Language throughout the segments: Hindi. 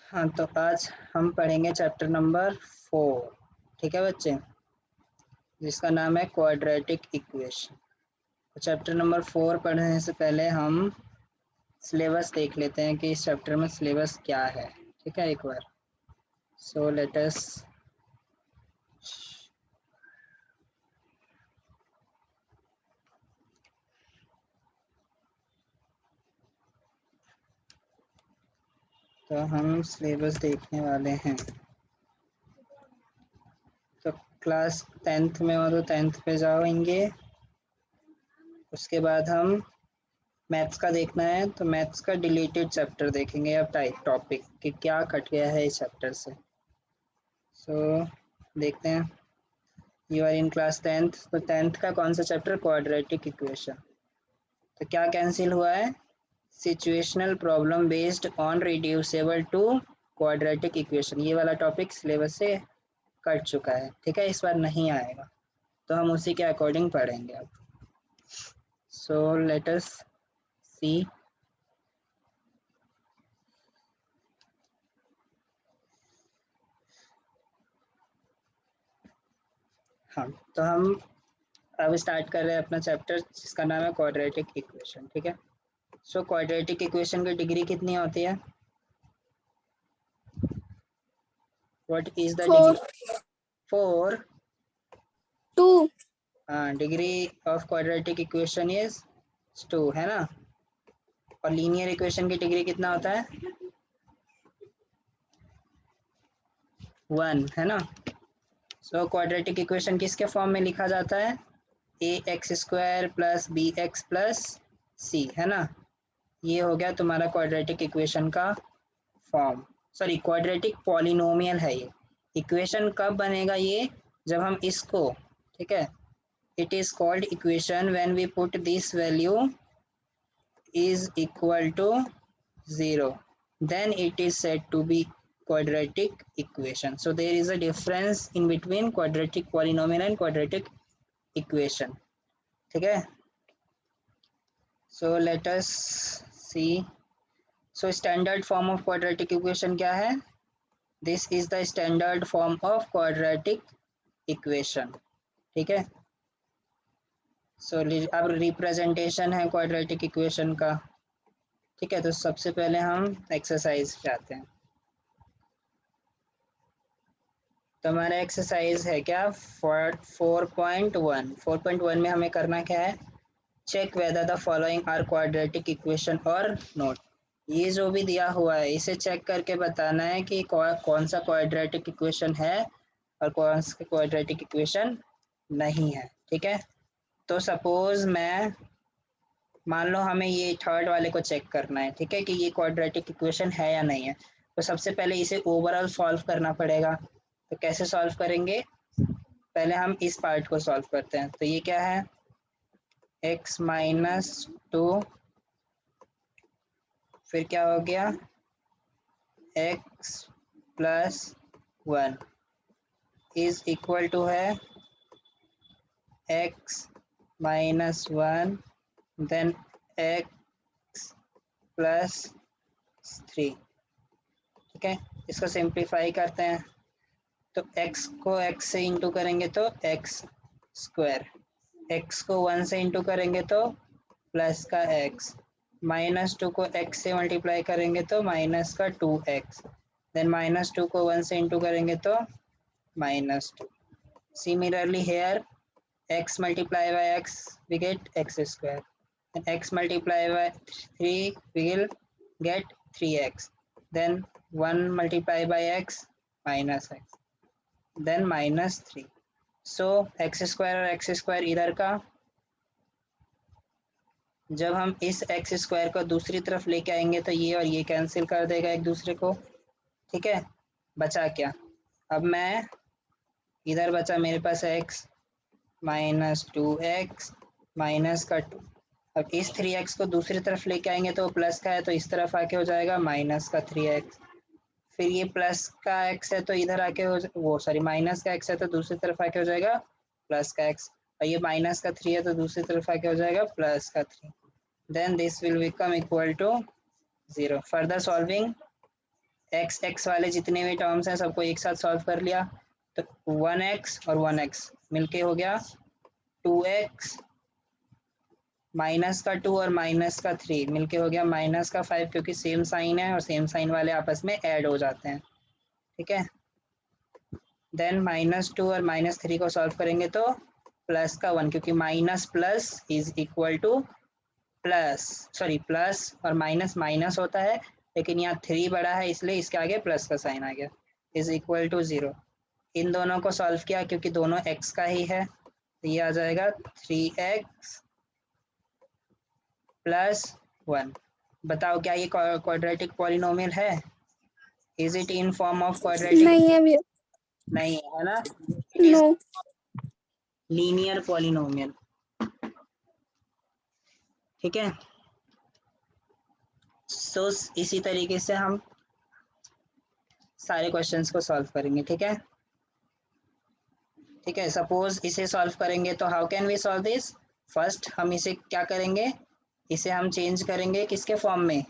हाँ, तो आज हम पढ़ेंगे चैप्टर नंबर 4। ठीक है बच्चे, जिसका नाम है क्वाड्रेटिक इक्वेशन। तो चैप्टर नंबर 4 पढ़ने से पहले हम सिलेबस देख लेते हैं कि इस चैप्टर में सिलेबस क्या है। ठीक है, एक बार सो लेट अस तो हम सिलेबस देखने वाले हैं। तो क्लास 10th में हो तो 10th पे जाएंगे। उसके बाद हम मैथ्स का देखना है तो मैथ्स का डिलीटेड चैप्टर देखेंगे अब टॉपिक कि क्या कट गया है इस चैप्टर से। सो देखते हैं। You are in class 10th, तो 10th का कौन सा चैप्टर? Quadratic equation. तो क्या कैंसिल हुआ है? Situational problem based on reducible to quadratic equation, ये वाला टॉपिक सिलेबस से कट चुका है। ठीक है, इस बार नहीं आएगा, तो हम उसी के अकॉर्डिंग पढ़ेंगे अब। सो लेट अस सी। हाँ, तो हम अब स्टार्ट कर रहे हैं अपना चैप्टर जिसका नाम है क्वाड्रेटिक इक्वेशन। ठीक है, सो क्वाड्रेटिक इक्वेशन की डिग्री कितनी होती है? What is the degree? 4। 2। हाँ, degree of quadratic equation is 2 है ना। और लीनियर इक्वेशन की डिग्री कितना होता है? 1 है ना। सो क्वाड्रेटिक इक्वेशन किसके फॉर्म में लिखा जाता है? ax² plus bx plus c, है ना। ये हो गया तुम्हारा क्वाड्रेटिक इक्वेशन का फॉर्म। सॉरी, क्वाड्रेटिक पॉलिनोमियल है ये। इक्वेशन कब बनेगा ये? जब हम इसको, ठीक है, it is called equation when we put this value is equal to 0, then it is said to be quadratic equation. So there is a difference in between quadratic polynomial and quadratic equation. ठीक है, so let us see. So standard form of quadratic equation क्या है? This is the standard form of quadratic equation. ठीक है, so अब रिप्रेजेंटेशन है क्वाड्रेटिक इक्वेशन का। ठीक है, तो सबसे पहले हम एक्सरसाइज पे आते हैं। तो हमारा एक्सरसाइज है क्या? 4.1। 4.1 में हमें करना क्या है? Check whether the following are quadratic equation और नोट। ये जो भी दिया हुआ है इसे चेक करके बताना है कि कौन सा क्वाड्रेटिक इक्वेशन है और कौन सा क्वाड्रेटिक इक्वेशन नहीं है। ठीक है, तो सपोज मैं, मान लो हमें ये थर्ड वाले को चेक करना है। ठीक है, कि ये क्वाड्रेटिक इक्वेशन है या नहीं है। तो सबसे पहले इसे ओवरऑल सॉल्व करना पड़ेगा। तो कैसे सॉल्व करेंगे? पहले हम इस पार्ट को सॉल्व करते हैं। तो ये क्या है? x माइनस 2, फिर क्या हो गया? x plus 1 is equal to है x माइनस 1 देन x प्लस 3। ठीक है, इसको सिंप्लीफाई करते हैं। तो x को x से इंटू करेंगे तो x स्क्वायर, x को 1 से इंटू करेंगे तो प्लस का x, माइनस 2 को x से मल्टीप्लाई करेंगे तो माइनस का 2x, देन माइनस 2 को 1 से इंटू करेंगे तो minus 2। Similarly here x multiply by x we get x square, and x multiply by 3 we will get 3x, then 1 multiply by x minus x, then minus 3. So x square और एक्स स्क्वायर इधर का, जब हम इस एक्स स्क्वायर को दूसरी तरफ लेके आएंगे तो ये और ये कैंसिल कर देगा एक दूसरे को। ठीक है, बचा क्या? अब मैं इधर बचा मेरे पास x माइनस 2x माइनस का 2। अब इस 3x को दूसरी तरफ लेके आएंगे तो प्लस का है तो इस तरफ आके हो जाएगा माइनस का 3x। फिर ये प्लस का x है तो इधर आके वो सॉरी माइनस का x है तो दूसरी तरफ आके हो जाएगा प्लस का x, और ये माइनस का 3 है तो दूसरी तरफ आके हो जाएगा प्लस का 3। Then this will become equal to 0। Further solving, X वाले जितने भी टर्म्स हैं सबको एक साथ सॉल्व कर लिया, तो 1x और 1x मिलके हो गया 2x, माइनस का 2 और माइनस का 3 मिलके हो गया माइनस का 5, क्योंकि सेम साइन है और सेम साइन वाले आपस में ऐड हो जाते हैं, ठीक है। देन -2 और -3 को सॉल्व करेंगे तो प्लस का 1, क्योंकि minus plus is equal two plus, sorry plus और माइनस माइनस होता है, लेकिन यहाँ 3 बड़ा है इसलिए इसके आगे प्लस का साइन आ गया, इज इक्वल टू 0। इन दोनों को सॉल्व किया क्योंकि दोनों x का ही है, तो ये आ जाएगा 3x प्लस 1। बताओ क्या ये क्वाड्रेटिक पॉलिनोमियल है? Is it in form of quadratic? नहीं है भैया। नहीं है ना, it is no. Linear polynomial, ठीक है। सो इसी तरीके से हम सारे क्वेश्चंस को सॉल्व करेंगे, ठीक है। ठीक है, सपोज इसे सॉल्व करेंगे तो how can we solve this? First हम इसे क्या करेंगे, इसे हम चेंज करेंगे किसके फॉर्म में,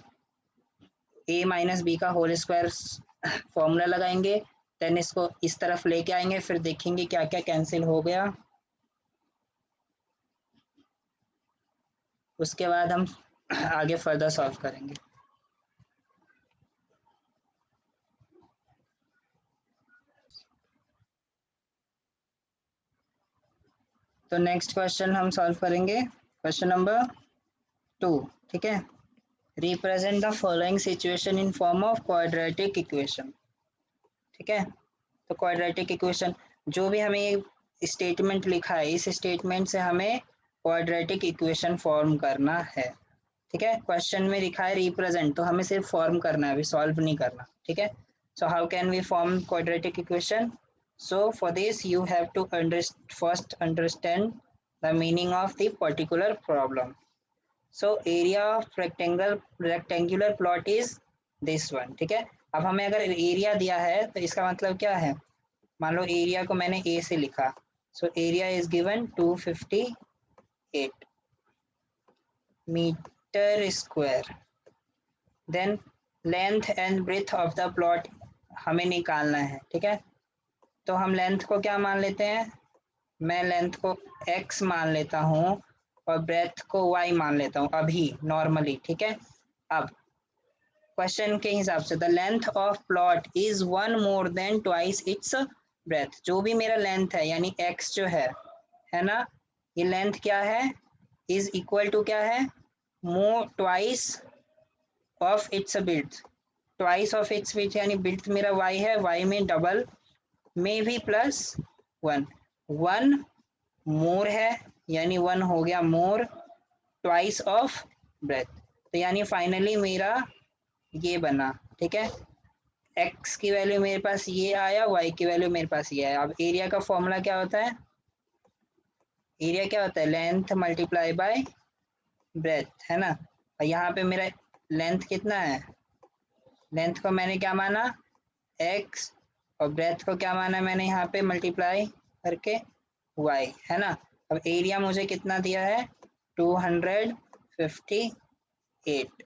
a माइनस बी का होल स्क्वायर फॉर्मूला लगाएंगे, देन इसको इस तरफ लेके आएंगे, फिर देखेंगे क्या क्या कैंसिल हो गया, उसके बाद हम आगे फर्दर सॉल्व करेंगे। तो नेक्स्ट क्वेश्चन हम सॉल्व करेंगे, क्वेश्चन नंबर 2, ठीक है। Represent the following situation in form of quadratic equation, ठीक है। तो क्वाड्रेटिक इक्वेशन, जो भी हमें स्टेटमेंट लिखा है इस स्टेटमेंट से हमें क्वाड्रेटिक इक्वेशन फॉर्म करना है, ठीक है। क्वेश्चन में लिखा है रिप्रेजेंट, तो हमें सिर्फ फॉर्म करना है, अभी सॉल्व नहीं करना, ठीक है। So how can we form quadratic equation? So for this you have to first understand the meaning of the particular problem. So area of rectangular plot is this one, ठीक है। अब हमें अगर एरिया दिया है तो इसका मतलब क्या है, मान लो एरिया को मैंने ए से लिखा, so area is given 258 metre square. Then length and breadth of the plot हमें निकालना है, ठीक है। तो हम लेंथ को क्या मान लेते हैं, मैं लेंथ को x मान लेता हूँ और ब्रेथ को y मान लेता हूँ अभी नॉर्मली, ठीक है। अब क्वेश्चन के हिसाब से the length of plot is 1 more than twice its breath, जो भी मेरा लेंथ है यानी x जो है ना, ये लेंथ क्या है, इज इक्वल टू क्या है, more twice of its width, twice of its width यानी बिड्थ मेरा y है, y में डबल में भी प्लस 1, 1 मोर है यानी 1 हो गया मोर ट्वाइस ऑफ ब्रेथ, तो यानी फाइनली मेरा ये बना, ठीक है। x की वैल्यू मेरे पास ये आया, y की वैल्यू मेरे पास ये आया। अब एरिया का फॉर्मूला क्या होता है, एरिया क्या होता है, लेंथ मल्टीप्लाई बाय ब्रेथ, है ना। और यहाँ पे मेरा लेंथ कितना है, लेंथ को मैंने क्या माना x, और ब्रेथ को क्या माना मैंने यहाँ पे मल्टीप्लाई करके y, है ना। अब एरिया मुझे कितना दिया है 258,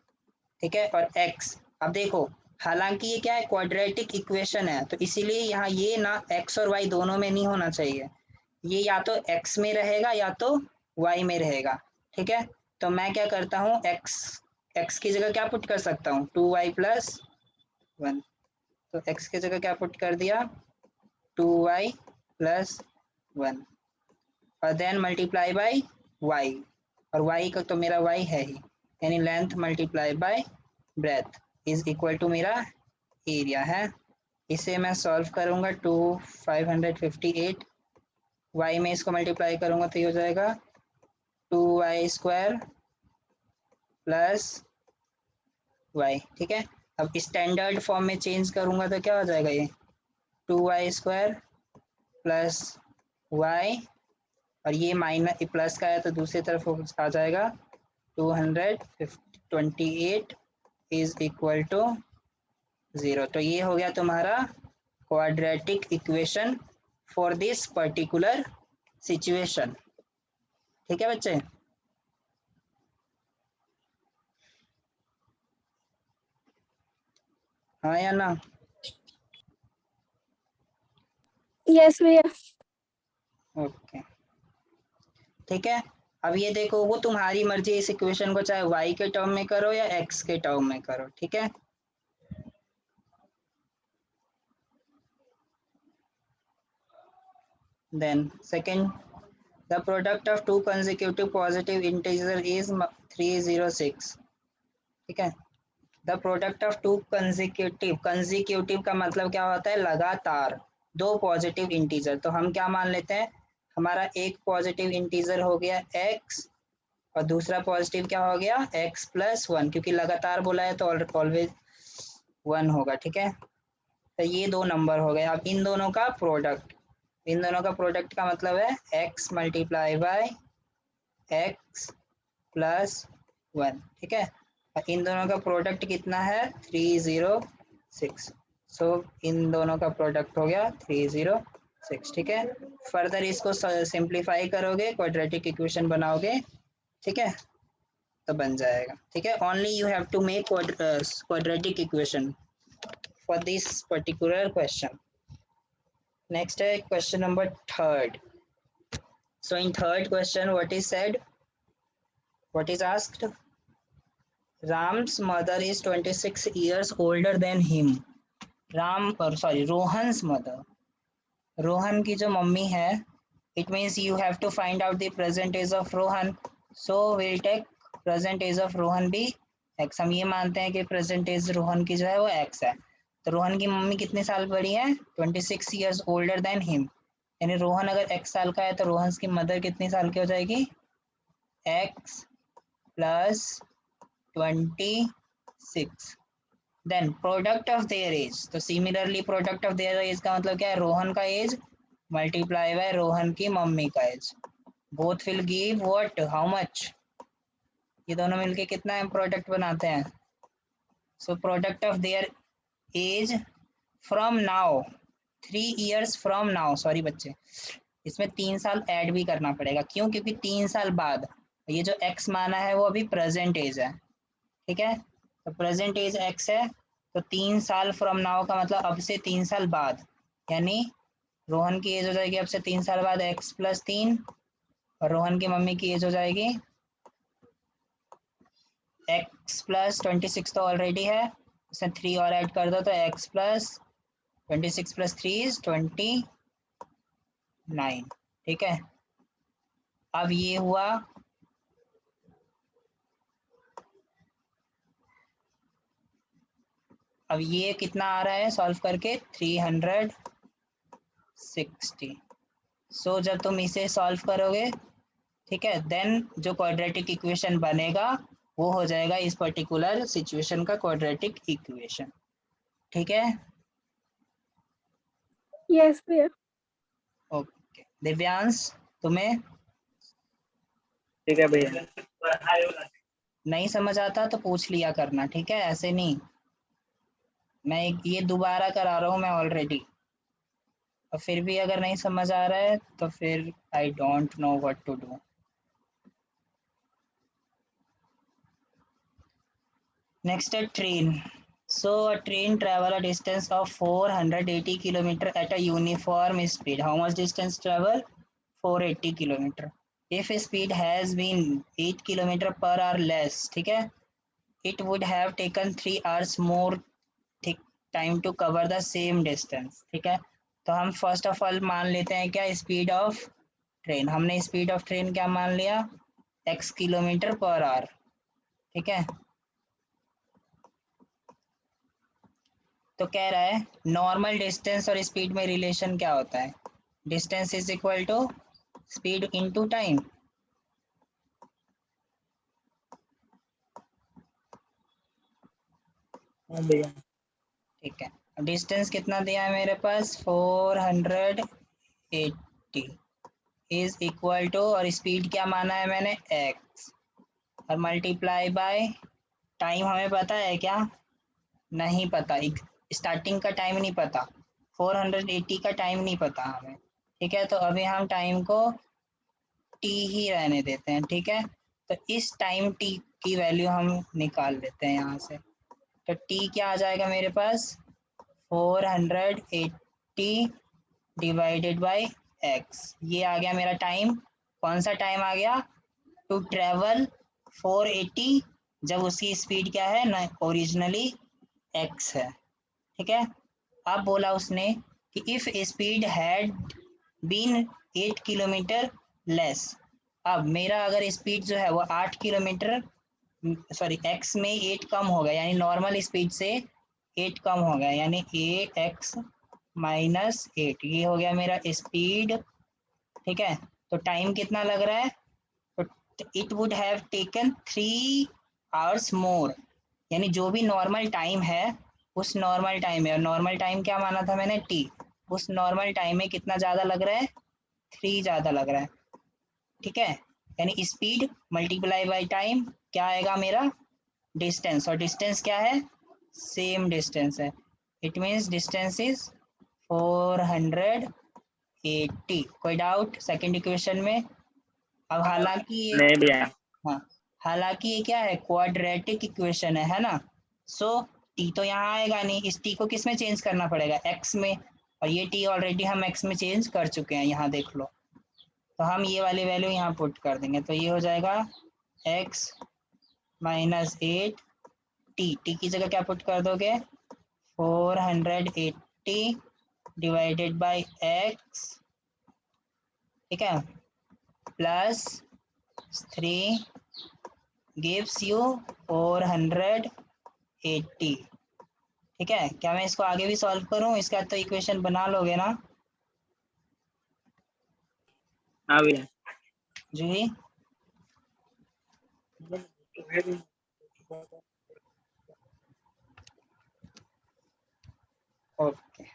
ठीक है। और x, अब देखो हालांकि ये क्या है क्वाड्रेटिक इक्वेशन है, तो इसीलिए यहाँ ये ना x और y दोनों में नहीं होना चाहिए, ये या तो x में रहेगा या तो y में रहेगा, ठीक है। तो मैं क्या करता हूँ x की जगह क्या पुट कर सकता हूँ 2y प्लस 1, तो x की जगह क्या पुट कर दिया 2y प्लस 1 और देन मल्टीप्लाई बाय y, और y का तो मेरा y है ही, यानी length multiply by breadth is equal to मेरा एरिया है। इसे मैं सॉल्व करूंगा 558, y में इसको मल्टीप्लाई करूंगा तो ये हो जाएगा 2y स्क्वायर प्लस y, ठीक है। अब स्टैंडर्ड फॉर्म में चेंज करूंगा तो क्या हो जाएगा ये 2y स्क्वायर प्लस y, और ये माइनस प्लस का है तो दूसरी तरफ आ जाएगा 228 इज इक्वल टू 0। तो ये हो गया तुम्हारा quadratic equation for this particular situation, ठीक है बच्चे। हाँ या ना? यस भैया। ओके ठीक है। अब ये देखो, वो तुम्हारी मर्जी, इस इक्वेशन को चाहे y के टर्म में करो या x के टर्म में करो, ठीक है। Then second, the product of two consecutive positive integer is 306, ठीक है। The product of two consecutive, consecutive का मतलब क्या होता है, लगातार दो पॉजिटिव इंटीजर। तो हम क्या मान लेते हैं, हमारा एक पॉजिटिव इंटीजर हो गया x और दूसरा पॉजिटिव क्या हो गया, x प्लस 1, क्योंकि लगातार बोला है तो ऑलवेज 1 होगा, ठीक है। तो ये दो नंबर हो गए। अब इन दोनों का प्रोडक्ट, इन दोनों का प्रोडक्ट का मतलब है x multiply by x plus 1, ठीक है। इन दोनों का प्रोडक्ट कितना है, 306। सो इन दोनों का प्रोडक्ट हो गया 306, ठीक है। फर्दर इसको सिंप्लीफाई करोगे, क्वाड्रेटिक इक्वेशन बनाओगे, ठीक है, तो बन जाएगा, ठीक है। Only you have to make quadratic equation for this particular question. Next है question number third. So in third question what is said, what is asked, Ram's mother is 26 years older than him. Rohan's mother. Rohan की जो मम्मी है, it means you have to find out the present age of Rohan. So we'll take present age of Rohan भी x। हम ये मानते हैं कि present age रोहन की जो है वो x है। तो रोहन की मम्मी कितने साल बड़ी है, 26 years older than him। यानी रोहन अगर x साल का है तो रोहन की मदर कितनी साल की हो जाएगी, x plus 26। Then product of their age, तो similarly product of their age का मतलब क्या है, रोहन का एज मल्टीप्लाई बाय रोहन की मम्मी का age. Both will give what, how much, ये दोनों मिलके कितना है प्रोडक्ट बनाते हैं। So product of their age from now, 3 years from now, sorry बच्चे, इसमें 3 साल ऐड भी करना पड़ेगा, क्यों, क्योंकि 3 साल बाद, ये जो x माना है वो अभी प्रेजेंट एज है, ठीक है। तो प्रेजेंट एज x है, तो 3 साल फ्रॉम नाउ का मतलब अब से 3 साल बाद, यानी रोहन की एज हो जाएगी अब से 3 साल बाद x प्लस 3, और रोहन की मम्मी की एज हो जाएगी x प्लस 26 तो ऑलरेडी है, उसमें 3 और ऐड कर दो तो x प्लस 26 प्लस 3 इज 29, ठीक है। अब ये हुआ, अब ये कितना आ रहा है सॉल्व करके, 360। सो जब तुम इसे सॉल्व करोगे, ठीक है, देन जो क्वाड्रेटिक इक्वेशन बनेगा वो हो जाएगा इस पर्टिकुलर सिचुएशन का क्वाड्रेटिक इक्वेशन, ठीक है। यस भैया। ओके दिव्यांश, तुम्हें ठीक है भैया। नहीं समझ आता तो पूछ लिया करना, ठीक है, ऐसे नहीं। मैं ये दोबारा करा रहा हूँ मैं ऑलरेडी, और फिर भी अगर नहीं समझ आ रहा है तो फिर I don't know what to do. Next है train. So a train travel a distance of 480 kilometer at a uniform speed. How much distance travel? 480 kilometer. If speed has been 8 kilometer per hour less, ठीक है, it would have taken 3 hours more time to cover the same distance, ठीक है। तो हम फर्स्ट ऑफ ऑल मान लेते हैं क्या, स्पीड ऑफ ट्रेन। हमने स्पीड ऑफ ट्रेन क्या मान लिया, x किलोमीटर पर आवर, ठीक है। तो कह रहा है नॉर्मल डिस्टेंस और स्पीड में रिलेशन क्या होता है, distance is equal to speed into time. हाँ भैया। ठीक है, डिस्टेंस कितना दिया है मेरे पास, 480 इज इक्वल टू, और स्पीड क्या माना है मैंने, x, और मल्टीप्लाई बाय टाइम। हमें पता है क्या, नहीं पता, स्टार्टिंग का टाइम नहीं पता, 480 का टाइम नहीं पता हमें, ठीक है। तो अभी हम टाइम को t ही रहने देते हैं, ठीक है। तो इस टाइम t की वैल्यू हम निकाल लेते हैं यहाँ से, तो t क्या आ जाएगा मेरे पास 480 डिवाइडेड बाई x। ये आ गया मेरा टाइम। कौन सा टाइम आ गया? टू ट्रेवल 480 जब उसकी स्पीड क्या है ना, ओरिजिनली x है। ठीक है। अब बोला उसने कि if speed had been 8 kilometre less. अब मेरा अगर स्पीड जो है वो 8 किलोमीटर सॉरी x में 8 कम हो गया, यानी नॉर्मल स्पीड से 8 कम हो गया, यानी ax माइनस 8 ये हो गया मेरा स्पीड। ठीक है। तो टाइम कितना लग रहा है? तो it would have taken 3 hours मोर, यानी जो भी नॉर्मल टाइम है उस नॉर्मल टाइम में, और नॉर्मल टाइम क्या माना था मैंने t, उस नॉर्मल टाइम में कितना ज़्यादा लग रहा है? 3 ज़्यादा लग रहा है। ठीक है। यानी स्पीड मल्टीप्लाई बाई टाइम क्या आएगा मेरा? डिस्टेंस। और डिस्टेंस क्या है? सेम डिस्टेंस है। It means distance is 480। कोई डाउट सेकंड इक्वेशन में? अब हालांकि ये नहीं भैया। हाँ, हालांकि ये क्या है? क्वाड्रेटिक इक्वेशन है ना। सो टी तो यहाँ आएगा नहीं, इस टी को किस में चेंज करना पड़ेगा? एक्स में। और ये टी ऑलरेडी हम एक्स में चेंज कर चुके हैं, यहाँ देख लो। तो हम ये वाली वैल्यू यहाँ पुट कर देंगे, तो ये हो जाएगा एक्स माइनस 8 टी। टी की जगह क्या पुट कर दोगे? 480 डिवाइडेड बाई एक्स। ठीक है। Plus 3 gives you 480। ठीक है। क्या मैं इसको आगे भी सॉल्व करूं? इसके बाद तो इक्वेशन बना लोगे ना? हाँ भैया। जी। Okay,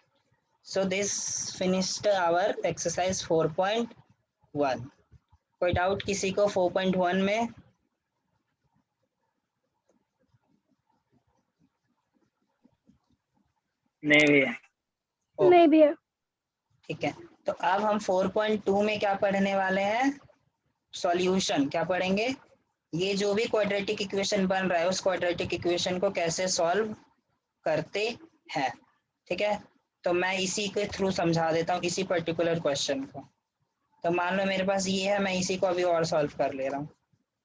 so this finished our exercise 4.1। कोई डाउट किसी को 4.1 में? नहीं भैया। नहीं भैया। ठीक है। तो अब हम 4.2 में क्या पढ़ने वाले हैं? सॉल्यूशन। क्या पढ़ेंगे? ये जो भी क्वाड्रेटिक इक्वेशन बन रहा है उस क्वाड्रेटिक इक्वेशन को कैसे सॉल्व करते हैं। ठीक है। तो मैं इसी के थ्रू समझा देता हूँ, इसी पर्टिकुलर क्वेश्चन को। तो मान लो मेरे पास ये है, मैं इसी को अभी और सॉल्व कर ले रहा हूँ।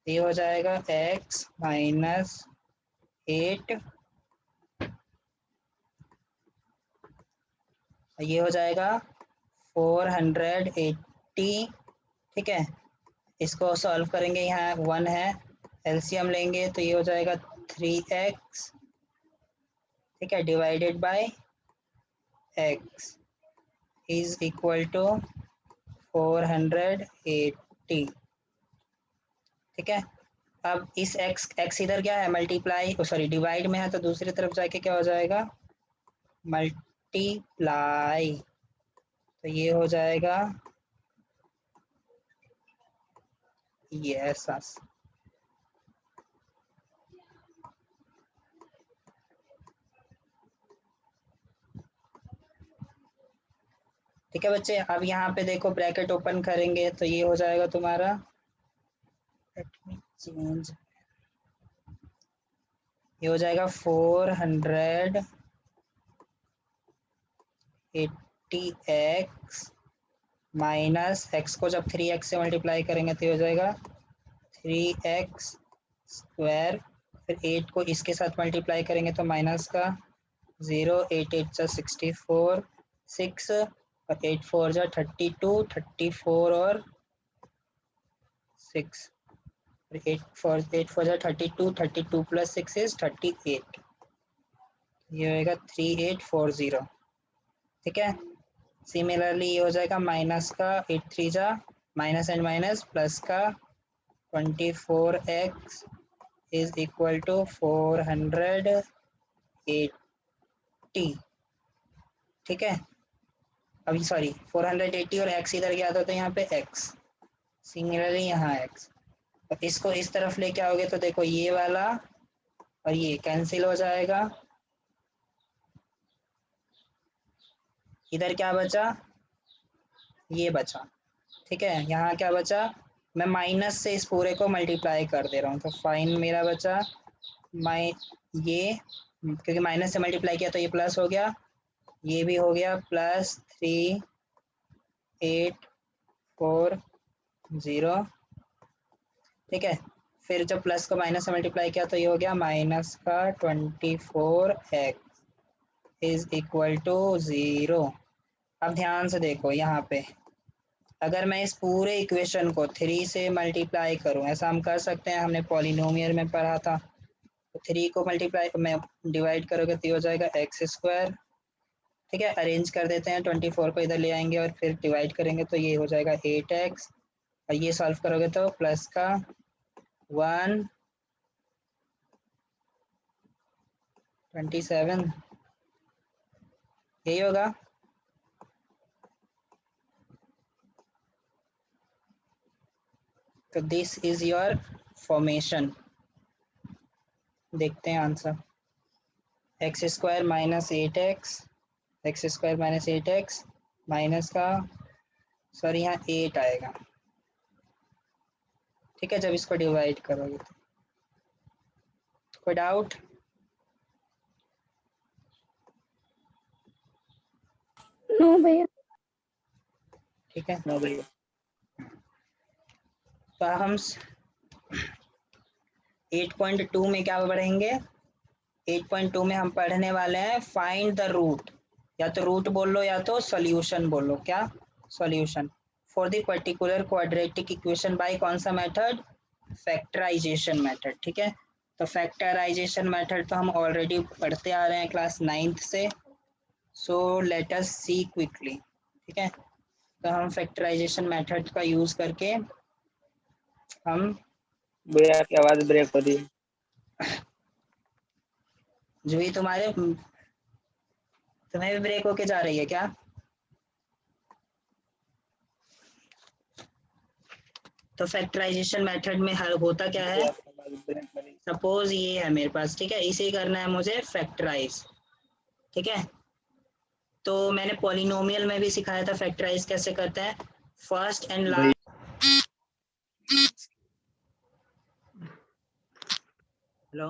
ये हो जाएगा x माइनस 8, ये हो जाएगा 480। ठीक है। इसको सॉल्व करेंगे, यहाँ 1 है, एलसीएम लेंगे तो ये हो जाएगा 3x। ठीक है। Divided by x is equal to 480। ठीक है। अब इस x इधर क्या है? मल्टीप्लाई सॉरी डिवाइड में है, तो दूसरी तरफ जाके क्या हो जाएगा? मल्टीप्लाई। तो ये हो जाएगा ये ऐसा। ठीक है बच्चे। अब यहाँ पे देखो ब्रैकेट ओपन करेंगे तो ये हो जाएगा तुम्हारा, लेट मी चेंज, ये हो जाएगा 480x माइनस x को जब 3x से मल्टीप्लाई करेंगे तो ये हो जाएगा 3x स्क्वायर। फिर 8 को इसके साथ मल्टीप्लाई करेंगे तो माइनस का 0, 8 8 जा 64, 6 और 8 4 जा 32, 34 और 6, 8 4 जा 32, 32 प्लस 6 इज 38। ये होएगा 3840। ठीक है। सिमिलरली ये हो जाएगा माइनस का 8 3 जा माइनस एंड माइनस प्लस का 24x इज इक्वल टू 480। ठीक है। अभी सॉरी 480 और x इधर गया था तो यहाँ पे x, सिमिलरली यहाँ x। तो इसको इस तरफ लेके आओगे तो देखो ये वाला और ये कैंसिल हो जाएगा। इधर क्या बचा? ये बचा। ठीक है। यहाँ क्या बचा? मैं माइनस से इस पूरे को मल्टीप्लाई कर दे रहा हूँ, तो फाइन मेरा बचा ये क्योंकि माइनस से मल्टीप्लाई किया तो ये प्लस हो गया, ये भी हो गया प्लस 3840, ठीक है। फिर जब प्लस को माइनस से मल्टीप्लाई किया तो ये हो गया माइनस का 24x इज इक्वल टू 0। अब ध्यान से देखो यहाँ पे, अगर मैं इस पूरे इक्वेशन को 3 से मल्टीप्लाई करूँ, ऐसा हम कर सकते हैं, हमने पॉलिनोमियल में पढ़ा था। तो 3 को मल्टीप्लाई में डिवाइड करोगे तो ये हो जाएगा x², ठीक है। अरेंज कर देते हैं, 24 को इधर ले आएंगे और फिर डिवाइड करेंगे तो ये हो जाएगा 8x, और ये सॉल्व करोगे तो प्लस का 127, यही होगा। तो दिस इज योर फॉर्मेशन। देखते हैं answer, x² minus 8x, x² minus 8x minus का, सॉरी यहाँ 8 आएगा, ठीक है, जब इसको डिवाइड करोगे तो। कोई डाउट? नो भैया। ठीक है, नो भैया। तो हम 8.2 में क्या पढ़ेंगे? 8.2 में हम पढ़ने वाले हैं फाइंड द रूट, या तो रूट बोल लो या तो सॉल्यूशन बोलो। क्या? Solution for the particular quadratic equation by कौन सा मेथड? फैक्टराइजेशन मेथड, ठीक है। तो फैक्टराइजेशन मेथड तो हम ऑलरेडी पढ़ते आ रहे हैं क्लास 9th से, सो लेट अस सी क्विकली, ठीक है। तो हम फैक्टराइजेशन मेथड का यूज करके हम, भैया की आवाज ब्रेक हो रही है। जो ही तुम्हें भी ब्रेक होके जा रही है क्या? तो फैक्टराइजेशन मेथड में हर होता क्या है, भैया की आवाज ब्रेक हो रही है। सपोज ये है मेरे पास, ठीक है, इसे करना है मुझे फैक्टराइज, ठीक है। तो मैंने पॉलिनोमियल में भी सिखाया था फैक्टराइज कैसे करते हैं, फर्स्ट एंड भैया लास्ट। हेलो,